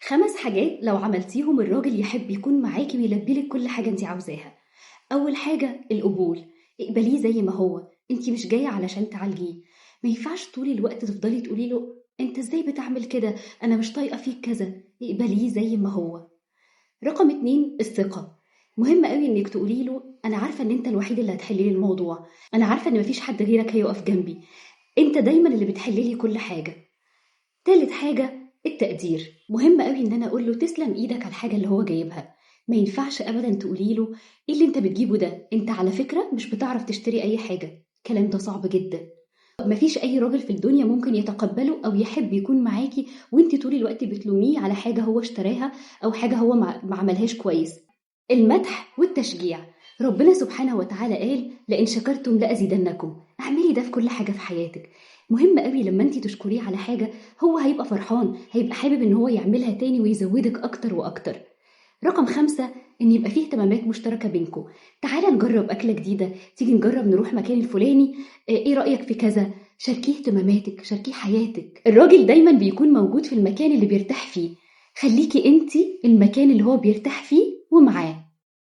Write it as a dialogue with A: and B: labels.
A: 5 حاجات لو عملتيهم الراجل يحب يكون معاكِ ويلبّي لِك كل حاجة أنتِ عاوزاها. أول حاجة القبول، اقبليه زي ما هو، أنتِ مش جاية علشان تعالجيه، ما ينفعش طول الوقت تفضلي تقولي له أنت إزاي بتعمل كده، أنا مش طايقة فيك كذا، اقبليه زي ما هو. رقم 2 الثقة، مهم أوي إنِّك تقولي له أنا عارفة إن أنت الوحيد اللي هتحل لي الموضوع، أنا عارفة إن ما فيش حد غيرك هيقف جنبي، أنت دايمًا اللي بتحل لي كل حاجة. تالت حاجة التقدير، مهم أوي إن أنا أقول له تسلم إيدك على الحاجة اللي هو جايبها، ما ينفعش أبدًا تقولي له إيه اللي أنت بتجيبه ده، أنت على فكرة مش بتعرف تشتري أي حاجة، الكلام ده صعب جدًا، ما فيش أي راجل في الدنيا ممكن يتقبله أو يحب يكون معاكِ وأنتِ طول الوقت بتلوميه على حاجة هو اشتراها أو حاجة هو ما عملهاش كويس. المدح والتشجيع، ربنا سبحانه وتعالى قال لئن شكرتم لأزيدنكم، اعملي ده في كل حاجة في حياتك. مهم قوي لما انت تشكريه على حاجة هو هيبقى فرحان، هيبقى حابب ان هو يعملها تاني ويزودك اكتر واكتر. رقم 5 ان يبقى فيه اهتمامات مشتركة بينكم، تعالى نجرب أكلة جديدة، تيجي نجرب نروح مكان الفلاني، ايه رأيك في كذا، شاركيه اهتماماتك شاركيه حياتك. الراجل دايما بيكون موجود في المكان اللي بيرتاح فيه، خليكي انت المكان اللي هو بيرتاح فيه ومعاه.